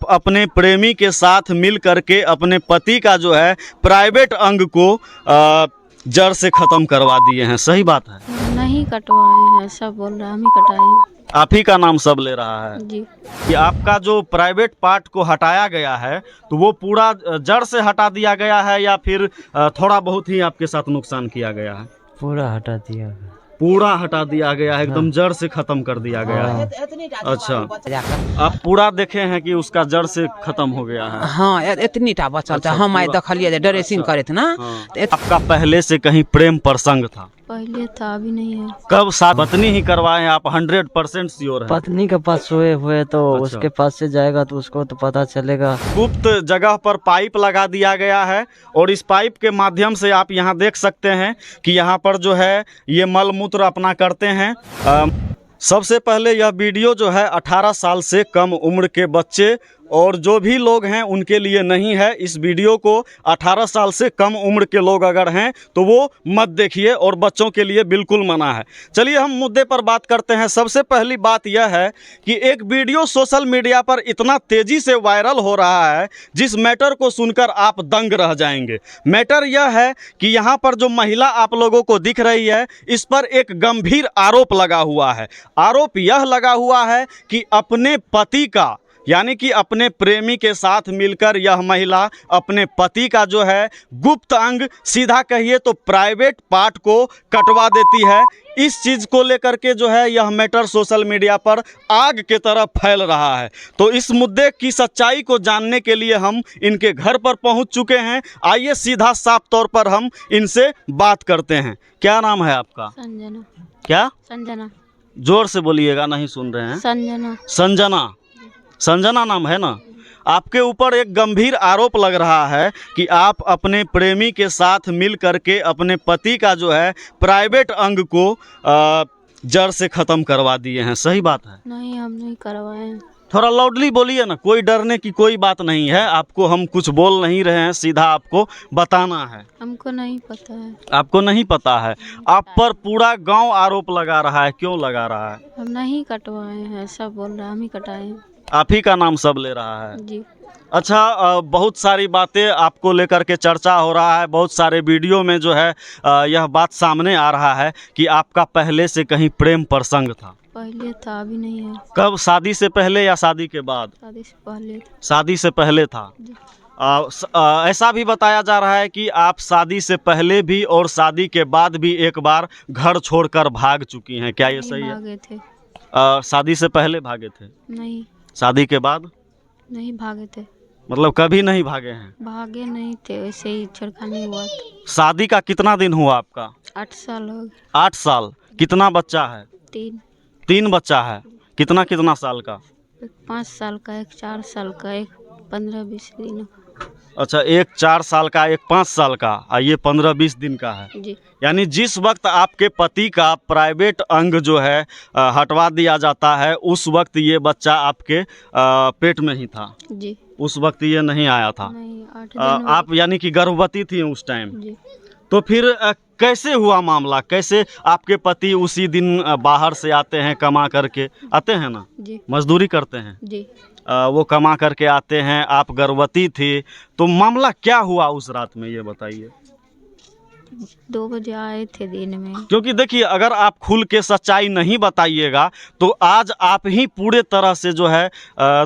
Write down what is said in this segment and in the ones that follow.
अपने प्रेमी के साथ मिल करके अपने पति का जो है प्राइवेट अंग को जड़ से ख़त्म करवा दिए हैं, सही बात है? नहीं कटवाए हैं, सब बोल रहे हैं हम ही कटाए हैं। आप ही का नाम सब ले रहा है जी। कि आपका जो प्राइवेट पार्ट को हटाया गया है तो वो पूरा जड़ से हटा दिया गया है या फिर थोड़ा बहुत ही आपके साथ नुकसान किया गया है? पूरा हटा दिया है। पूरा हटा दिया गया है, एकदम जड़ से खत्म कर दिया गया है। अच्छा, आप पूरा देखे हैं कि उसका जड़ से खत्म हो गया है? हाँ, इतनी टा बचल था। हम आए देखलिए ड्रेसिंग करे थे ना। आपका पहले से कहीं प्रेम प्रसंग था? पहले था, अभी नहीं है। कब साथ पत्नी ही करवाए हैं आप? 100% श्योर है? पत्नी के पास सोए हुए तो उसके पास से जाएगा तो उसको तो पता चलेगा। गुप्त जगह पर पाइप लगा दिया गया है और इस पाइप के माध्यम से आप यहाँ देख सकते हैं कि यहाँ पर जो है ये मल मूत्र अपना करते हैं। सबसे पहले यह वीडियो जो है 18 साल से कम उम्र के बच्चे और जो भी लोग हैं उनके लिए नहीं है। इस वीडियो को 18 साल से कम उम्र के लोग अगर हैं तो वो मत देखिए और बच्चों के लिए बिल्कुल मना है। चलिए हम मुद्दे पर बात करते हैं। सबसे पहली बात यह है कि एक वीडियो सोशल मीडिया पर इतना तेज़ी से वायरल हो रहा है जिस मैटर को सुनकर आप दंग रह जाएंगे। मैटर यह है कि यहाँ पर जो महिला आप लोगों को दिख रही है इस पर एक गंभीर आरोप लगा हुआ है। आरोप यह लगा हुआ है कि अपने पति का यानी कि अपने प्रेमी के साथ मिलकर यह महिला अपने पति का जो है गुप्त अंग, सीधा कहिए तो प्राइवेट पार्ट को कटवा देती है। इस चीज़ को लेकर के जो है यह मैटर सोशल मीडिया पर आग के तरह फैल रहा है। तो इस मुद्दे की सच्चाई को जानने के लिए हम इनके घर पर पहुंच चुके हैं। आइए सीधा साफ तौर पर हम इनसे बात करते हैं। क्या नाम है आपका? संजना। क्या? संजना। जोर से बोलिएगा, नहीं सुन रहे हैं। संजना। संजना। संजना नाम है ना? आपके ऊपर एक गंभीर आरोप लग रहा है कि आप अपने प्रेमी के साथ मिल करके अपने पति का जो है प्राइवेट अंग को जड़ से ख़त्म करवा दिए हैं, सही बात है? नहीं, हम नहीं करवाए हैं। थोड़ा लाउडली बोलिए ना। कोई डरने की कोई बात नहीं है, आपको हम कुछ बोल नहीं रहे हैं, सीधा आपको बताना है। हमको नहीं पता है। आपको नहीं पता है? आप पर पूरा गांव आरोप लगा रहा है, क्यों लगा रहा है? हम नहीं कटवाए हैं, सब बोल रहे हैं हम ही कटाए हैं। आप ही का नाम सब ले रहा है? जी। अच्छा, बहुत सारी बातें आपको लेकर के चर्चा हो रहा है। बहुत सारे वीडियो में जो है यह बात सामने आ रहा है कि आपका पहले से कहीं प्रेम प्रसंग था। पहले था, अभी नहीं है। कब? शादी से पहले या शादी के बाद? शादी से पहले। शादी से पहले था। जी। ऐसा भी बताया जा रहा है कि आप शादी से पहले भी और शादी के बाद भी एक बार घर छोड़कर भाग चुकी हैं, क्या ये सही है? भागे थे। शादी से पहले भागे थे? नहीं। शादी के बाद? नहीं भागे थे। मतलब कभी नहीं भागे हैं? भागे नहीं थे, वैसे ही छेड़खानी हुआ था। शादी का कितना दिन हुआ आपका? 8 साल हो गए। 8 साल। कितना बच्चा है? 3। 3 बच्चा है। कितना कितना साल का? एक 5 साल का, एक 4 साल का, एक 15-20 दिन का। अच्छा, एक 4 साल का, एक 5 साल का और ये 15-20 दिन का है। जी। यानी जिस वक्त आपके पति का प्राइवेट अंग जो है हटवा दिया जाता है उस वक्त ये बच्चा आपके पेट में ही था? जी। उस वक्त ये नहीं आया था? नहीं, 8 दिन आप यानी कि गर्भवती थी उस टाइम? जी। तो फिर कैसे हुआ मामला? कैसे आपके पति उसी दिन बाहर से आते हैं, कमा करके आते हैं ना? जी। मजदूरी करते हैं? जी। वो कमा करके आते हैं, आप गर्भवती थी, तो मामला क्या हुआ उस रात में ये बताइए। 2 बजे आए थे दिन में। क्योंकि देखिए अगर आप खुल के सच्चाई नहीं बताइएगा तो आज आप ही पूरे तरह से जो है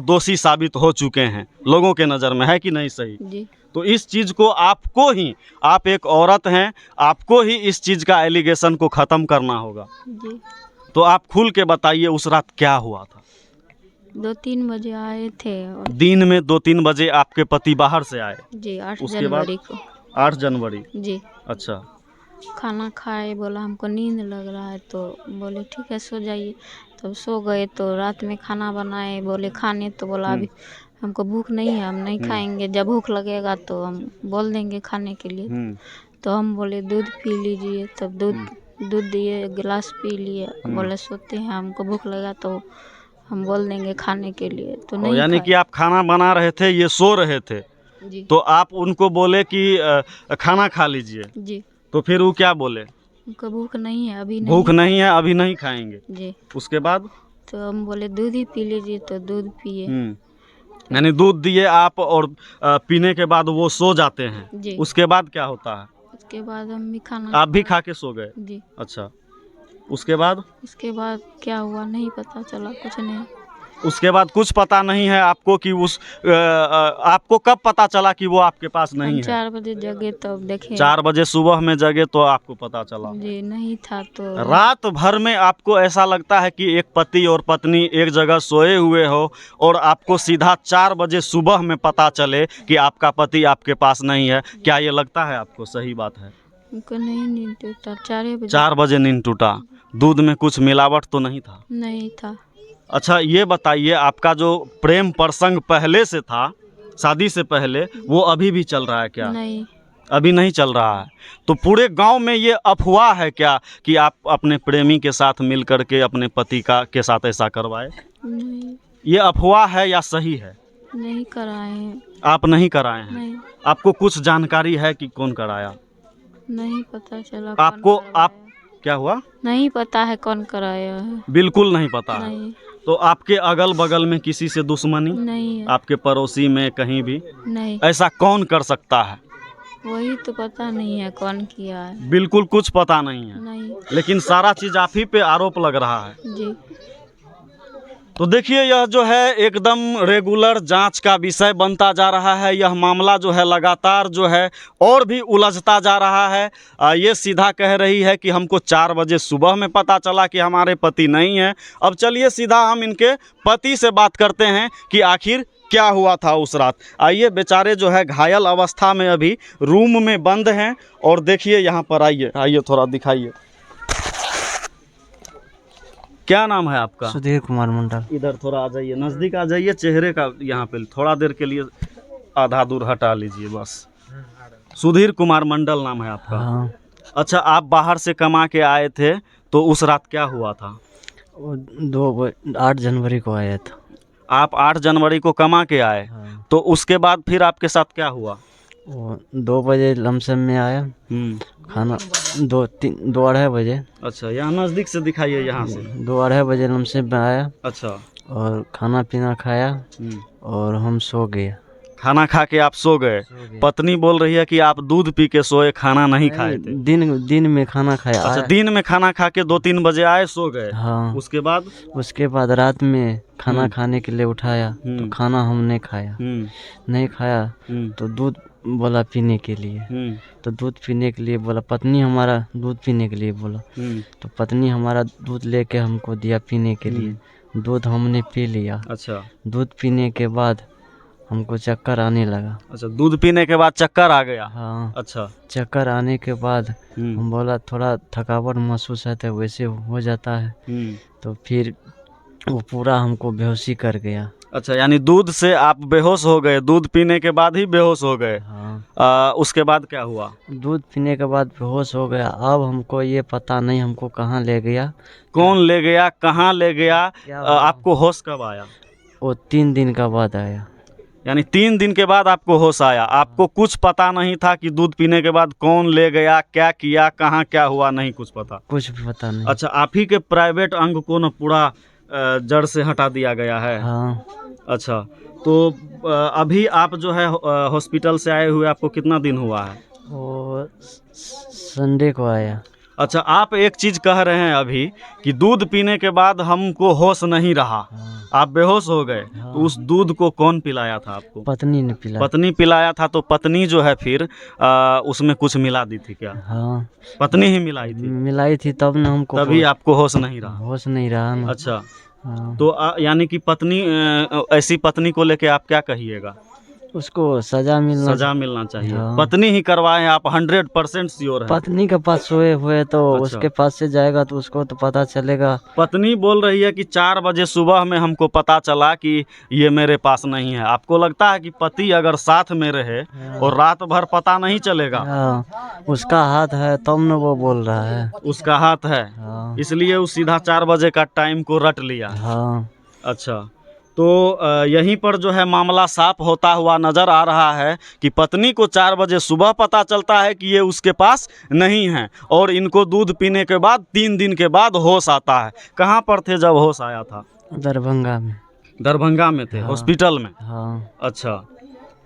दोषी साबित हो चुके हैं लोगों के नज़र में, है कि नहीं सही? जी। तो इस चीज़ को आपको ही, आप एक औरत हैं, आपको ही इस चीज़ का एलिगेशन को ख़त्म करना होगा। जी। तो आप खुल के बताइए उस रात क्या हुआ था? 2-3 बजे आए थे और दिन में 2-3 बजे आपके पति बाहर से आए? जी, 8 उसके बाद? जनवरी को। 8 जनवरी। जी। अच्छा। खाना खाए, बोला हमको नींद लग रहा है तो बोले ठीक है सो जाइए। तो सो गए। तो रात में खाना बनाए, बोले खाने, तो बोला अभी हमको भूख नहीं है, हम नहीं खाएंगे, जब भूख लगेगा तो हम बोल देंगे खाने के लिए। तो हम बोले दूध पी लीजिए, तब दूध दिए, गिलास पी लिए। बोले सोते हैं, हमको भूख लगा तो हम बोल देंगे खाने के लिए, तो नहीं यानी कि आप खाना बना रहे थे, ये सो रहे थे, जी। तो आप उनको बोले कि खाना खा लीजिए, जी। तो फिर वो क्या बोले? हमको भूख नहीं है, अभी नहीं। भूख नहीं है, अभी नहीं खाएंगे। जी। उसके बाद? तो हम बोले दूध ही पी लीजिए, तो दूध पिए। यानी दूध दिए आप और पीने के बाद वो सो जाते हैं, जी। उसके बाद क्या होता है? उसके बाद हम भी खाना आप भी खा के सो गए? जी। अच्छा, उसके बाद? उसके बाद क्या हुआ नहीं पता चला, कुछ नहीं। उसके बाद कुछ पता नहीं है आपको कि आपको कब पता चला कि वो आपके पास हम नहीं है? 4 बजे जगे तब देखे। 4 बजे सुबह में जगे तो आपको पता चला। जी नहीं था तो रात भर में आपको ऐसा लगता है कि एक पति और पत्नी एक जगह सोए हुए हो और आपको सीधा 4 बजे सुबह में पता चले कि आपका पति आपके पास नहीं है, क्या ये लगता है आपको सही बात है? हमको नहीं नींद टूटा। 4 बजे 4 बजे नींद टूटा। दूध में कुछ मिलावट तो नहीं था? नहीं था। अच्छा, ये बताइए, आपका जो प्रेम प्रसंग पहले से था, शादी से पहले, वो अभी भी चल रहा है क्या? नहीं। अभी नहीं चल रहा है। तो पूरे गांव में ये अफवाह है क्या कि आप अपने प्रेमी के साथ मिल करके अपने पति के साथ ऐसा करवाए? नहीं। ये अफवाह है या सही है? नहीं कराए हैं। आप नहीं कराए हैं? नहीं। आपको कुछ जानकारी है कि कौन कराया? नहीं पता चला। आपको कौन कराया। क्या हुआ? नहीं पता है कौन कराया है। बिल्कुल नहीं पता है। नहीं। तो आपके अगल बगल में किसी से दुश्मनी? नहीं है। आपके पड़ोसी में कहीं भी? नहीं। ऐसा कौन कर सकता है? वही तो पता नहीं है कौन किया है। बिल्कुल कुछ पता नहीं है, नहीं। लेकिन सारा चीज आप ही पे आरोप लग रहा है। जी। तो देखिए, यह जो है एकदम रेगुलर जांच का विषय बनता जा रहा है। यह मामला जो है लगातार जो है और भी उलझता जा रहा है। ये सीधा कह रही है कि हमको 4 बजे सुबह में पता चला कि हमारे पति नहीं है। अब चलिए सीधा हम इनके पति से बात करते हैं कि आखिर क्या हुआ था उस रात। आइए, बेचारे जो है घायल अवस्था में अभी रूम में बंद हैं। और देखिए यहाँ पर, आइए थोड़ा दिखाइए, क्या नाम है आपका? सुधीर कुमार मंडल। इधर थोड़ा आ जाइए, नज़दीक आ जाइए, चेहरे का यहाँ पे थोड़ा देर के लिए आधा दूर हटा लीजिए बस। सुधीर कुमार मंडल नाम है आपका? हाँ। अच्छा, आप बाहर से कमा के आए थे, तो उस रात क्या हुआ था? वो 8 जनवरी को आया था। आप 8 जनवरी को कमा के आए। हाँ। तो उसके बाद फिर आपके साथ क्या हुआ? वो 2 बजे लमसम में आया। खाना 2-2-2:30 बजे। अच्छा, यहाँ नज़दीक से दिखाइए, यहाँ से। 2-2:30 बजे लमसम में आया अच्छा। और खाना पीना खाया और हम सो गए। खाना खा के आप सो गए। पत्नी बोल रही है कि आप दूध पी के सोए, खाना नहीं खाए थे। दिन में खाना खाया। अच्छा, दिन में खाना खा के 2-3 बजे आए, सो गए। हाँ। उसके बाद रात में खाना खाने के लिए उठाया तो खाना हम नहीं खाया। नहीं खाया तो दूध बोला पीने के लिए। तो दूध पीने के लिए बोला, पत्नी हमारा दूध पीने के लिए बोला। तो पत्नी हमारा दूध लेके हमको दिया पीने के लिए। दूध हमने पी लिया। अच्छा। दूध पीने के बाद हमको चक्कर आने लगा। अच्छा, दूध पीने के बाद चक्कर आ गया? हाँ। अच्छा। चक्कर आने के बाद हम बोला थोड़ा थकावट महसूस है, तो वैसे हो जाता है। तो फिर वो पूरा हमको बेहोशी कर गया। अच्छा, यानी दूध से आप बेहोश हो गए, दूध पीने के बाद ही बेहोश हो गए। हाँ। उसके बाद क्या हुआ? दूध पीने के बाद बेहोश हो गया। अब हमको ये पता नहीं हमको कहाँ ले गया, कौन ले गया, कहाँ ले गया, आपको होश कब आया? वो 3 दिन का बाद आया। यानी 3 दिन के बाद आपको होश आया। आपको कुछ पता नहीं था कि दूध पीने के बाद कौन ले गया, क्या किया, कहाँ क्या हुआ, नहीं कुछ पता? कुछ भी पता नहीं। अच्छा, आप ही के प्राइवेट अंग को न पूरा जड़ से हटा दिया गया है? हाँ। अच्छा, तो अभी आप जो है हॉस्पिटल से आए हुए आपको कितना दिन हुआ है? वो संडे को आया। अच्छा, आप एक चीज़ कह रहे हैं अभी कि दूध पीने के बाद हमको होश नहीं रहा। हाँ। आप बेहोश हो गए। हाँ। तो उस दूध को कौन पिलाया था आपको? पत्नी ने पिलाया। पत्नी पिलाया था। तो पत्नी जो है फिर उसमें कुछ मिला दी थी क्या? हाँ। पत्नी ही मिलाई थी? मिलाई थी तब ना हमको। तभी आपको होश नहीं रहा? होश नहीं रहा ना। अच्छा। हाँ। तो यानी कि पत्नी, ऐसी पत्नी को लेके आप क्या कहिएगा? उसको सजा मिलना चाहिए। हाँ। पत्नी ही करवाए, आप 100% श्योर है? पत्नी के पास सोए हुए तो अच्छा। उसके पास से जाएगा तो उसको तो पता चलेगा। पत्नी बोल रही है कि 4 बजे सुबह में हमको पता चला कि ये मेरे पास नहीं है। आपको लगता है कि पति अगर साथ में रहे और रात भर पता नहीं चलेगा? हाँ। उसका हाथ है तब न वो बोल रहा है। उसका हाथ है। हाँ। इसलिए वो सीधा 4 बजे का टाइम को रट लिया। हाँ। अच्छा, तो यहीं पर जो है मामला साफ होता हुआ नज़र आ रहा है कि पत्नी को 4 बजे सुबह पता चलता है कि ये उसके पास नहीं है और इनको दूध पीने के बाद 3 दिन के बाद होश आता है। कहाँ पर थे जब होश आया था? दरभंगा में। दरभंगा में थे। हाँ। हॉस्पिटल में। हाँ। अच्छा,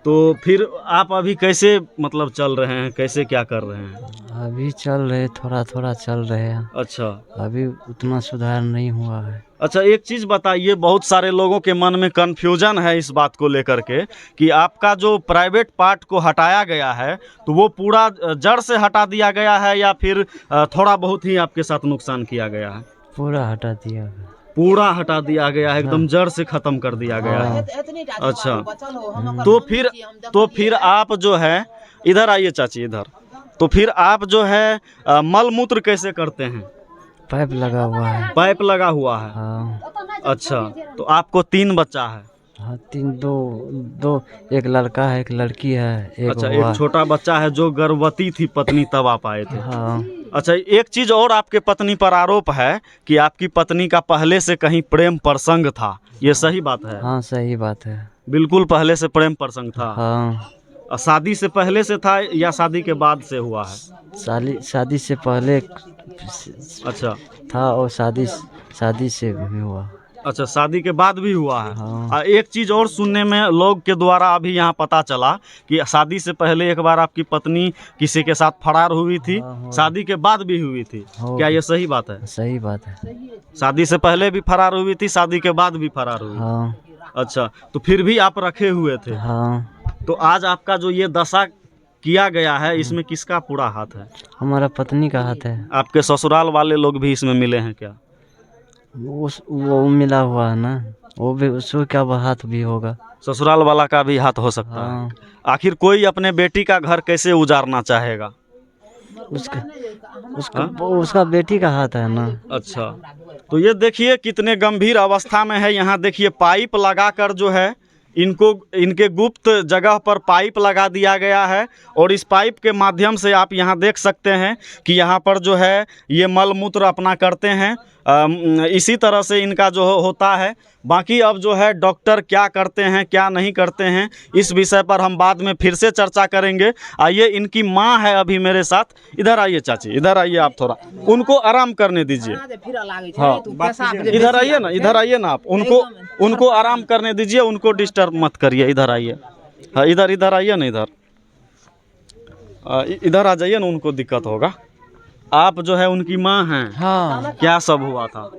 तो फिर आप अभी कैसे मतलब चल रहे हैं, कैसे क्या कर रहे हैं? अभी चल रहे, थोड़ा थोड़ा चल रहे हैं। अच्छा। अभी उतना सुधार नहीं हुआ है। अच्छा, एक चीज़ बताइए, बहुत सारे लोगों के मन में कन्फ्यूजन है इस बात को लेकर के कि आपका जो प्राइवेट पार्ट को हटाया गया है तो वो पूरा जड़ से हटा दिया गया है या फिर थोड़ा बहुत ही आपके साथ नुकसान किया गया है? पूरा हटा दिया है। पूरा हटा दिया गया है, एकदम जड़ से ख़त्म कर दिया गया है। अच्छा, तो फिर आप जो है, इधर आइए चाची इधर, तो फिर आप जो है मल मूत्र कैसे करते हैं? पाइप लगा हुआ है। पाइप लगा हुआ है। हाँ। अच्छा, तो आपको 3 बच्चा है? हाँ, 3, 2, एक लड़का है, एक लड़की है, एक अच्छा, एक छोटा बच्चा है जो गर्भवती थी पत्नी तब आप आए थे। हाँ। अच्छा, एक चीज़ और आपके पत्नी पर आरोप है कि आपकी पत्नी का पहले से कहीं प्रेम प्रसंग था, ये सही बात है? हाँ, सही बात है। बिल्कुल पहले से प्रेम प्रसंग था। हाँ। शादी से पहले से था या शादी के बाद से हुआ है? शादी से पहले अच्छा था और शादी से भी हुआ। अच्छा, शादी के बाद भी हुआ है। हाँ। एक चीज़ और सुनने में लोग के द्वारा अभी यहाँ पता चला कि शादी से पहले एक बार आपकी पत्नी किसी के साथ फरार हुई थी। हाँ। शादी के बाद भी हुई थी। क्या ये सही बात है? सही बात है। शादी से पहले भी फरार हुई थी, शादी के बाद भी फरार हुई? हाँ। अच्छा, तो फिर भी आप रखे हुए थे? हाँ। तो आज आपका जो ये दशा किया गया है, इसमें किसका पूरा हाथ है? हमारा पत्नी का हाथ है। आपके ससुराल वाले लोग भी इसमें मिले हैं क्या? वो मिला हुआ है ना, वो भी, उसको क्या हाथ भी होगा। ससुराल वाला का भी हाथ हो सकता हाँ। है। आखिर कोई अपने बेटी का घर कैसे उजाड़ना चाहेगा? उसका बेटी का हाथ है ना। अच्छा, तो ये देखिए कितने गंभीर अवस्था में है। यहाँ देखिए पाइप लगाकर जो है इनके गुप्त जगह पर पाइप लगा दिया गया है और इस पाइप के माध्यम से आप यहाँ देख सकते हैं कि यहाँ पर जो है ये मल मूत्र अपना करते हैं। इसी तरह से इनका जो होता है। बाकी अब जो है डॉक्टर क्या करते हैं क्या नहीं करते हैं, इस विषय पर हम बाद में फिर से चर्चा करेंगे। आइए, इनकी माँ है अभी मेरे साथ। इधर आइए चाची, इधर आइए, आप थोड़ा उनको आराम करने दीजिए। हाँ, इधर आइए ना, इधर आइए ना, आप उनको आराम करने दीजिए, उनको डिस्टर्ब मत करिए। इधर आइए। हाँ, इधर आइए ना, इधर आ जाइए ना, उनको दिक्कत होगा। आप जो है उनकी माँ हैं। हाँ। क्या सब हुआ था?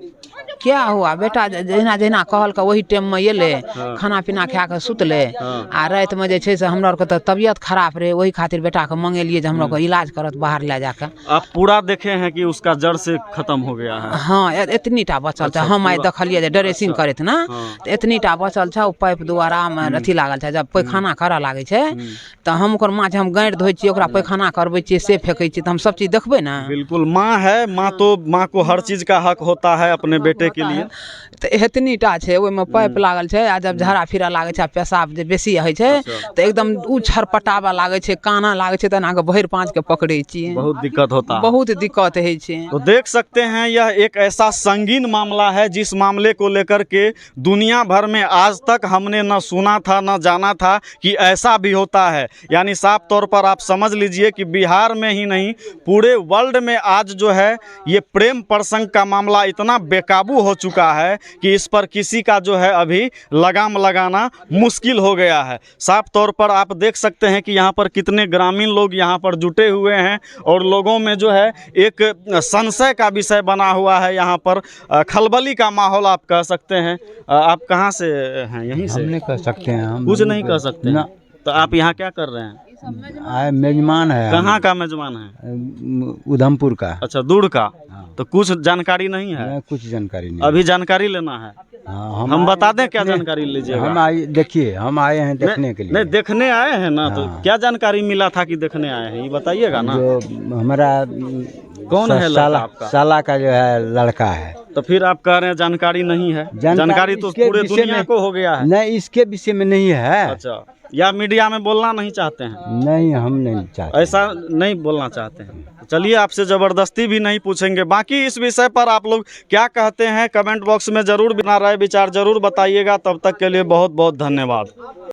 क्या हुआ बेटा, जहिना जहिना कहल का वही टाइम में एले, हाँ। खाना पीना खा के सुतले। हाँ। आ रात में जे छै से हमरा आर के तो तबियत खराब रहे, वही खातिर बेटा के मंगेलिए जे हमरा को इलाज करत बाहर ले जाके। आप पूरा देखे हैं कि उसका जड़ से खत्म हो गया है? हाँ, इतनीटा बचल अच्छा, था। हम आइ पूरा- देखलिए जे ड्रेसिंग अच्छा। करत ना, हाँ। तो इतनीटा बचल था। पाइप द्वारा में अथी लागल छै, जब पैखाना करऽ लागे छै तो हम ओकर माँ हम गाँठ धोइ छियै, ओकरा पैखाना करबै छियै, से फेंकै छियै, तो हम सब चीज देखबै ना। बिल्कुल, माँ है, माँ को हर चीज का हक होता है अपने बेटे के लिए। तो इतनीटा छै, ओहिमे पाइप लागल छै। आ जब झाड़ा फिरऽ लागे छै, पेशाब जे बेसी होइ छै अच्छा। तो एकदम उ छरपटावा लागे छै, काना लागे छै, तना के भरि पाँच के पकड़े छियै। बहुत दिक्कत होता है। बहुत दिक्कत है छै। तो देख सकते हैं यह एक ऐसा संगीन मामला है जिस मामले को लेकर के दुनिया भर में आज तक हमने न सुना था न जाना था कि ऐसा भी होता है। यानी साफ तौर पर आप समझ लीजिए कि बिहार में ही नहीं पूरे वर्ल्ड में आज जो है ये प्रेम प्रसंग का मामला इतना बेकाबू हो चुका है कि इस पर किसी का जो है अभी लगाम लगाना मुश्किल हो गया है। साफ तौर पर आप देख सकते हैं कि यहाँ पर कितने ग्रामीण लोग यहाँ पर जुटे हुए हैं और लोगों में जो है एक संशय का विषय बना हुआ है। यहाँ पर खलबली का माहौल आप कह सकते हैं। आप कहाँ से हैं? यहीं से? हम नहीं कर सकते हैं, हम कुछ नहीं कर सकते ना। हैं। तो आप यहाँ क्या कर रहे हैं? आए मेजमान है। कहाँ का मेजबान है? उधमपुर का। अच्छा, दूर का। हाँ। तो कुछ जानकारी नहीं है? नहीं, कुछ जानकारी नहीं। अभी जानकारी लेना है। हाँ, हम आए बता दें क्या देखने- जानकारी लीजिएगा? हम आए, देखिए हम आए हैं देखने के लिए। नहीं, देखने आए हैं ना, तो हाँ। क्या जानकारी मिला था कि देखने आए हैं, ये बताइएगा ना। जो हमारा कौन है लड़का आपका? साला का जो है लड़का है। तो फिर आप कह रहे हैं जानकारी नहीं है? जानकारी तो इसके पूरे विषय दुनिया में- को हो गया है। नहीं, इसके विषय में नहीं है। अच्छा, या मीडिया में बोलना नहीं चाहते हैं? नहीं, हम नहीं चाहते। ऐसा नहीं बोलना चाहते हैं। चलिए, आपसे ज़बरदस्ती भी नहीं पूछेंगे। बाकी इस विषय पर आप लोग क्या कहते हैं कमेंट बॉक्स में ज़रूर बिना राय विचार ज़रूर बताइएगा। तब तक के लिए बहुत बहुत धन्यवाद।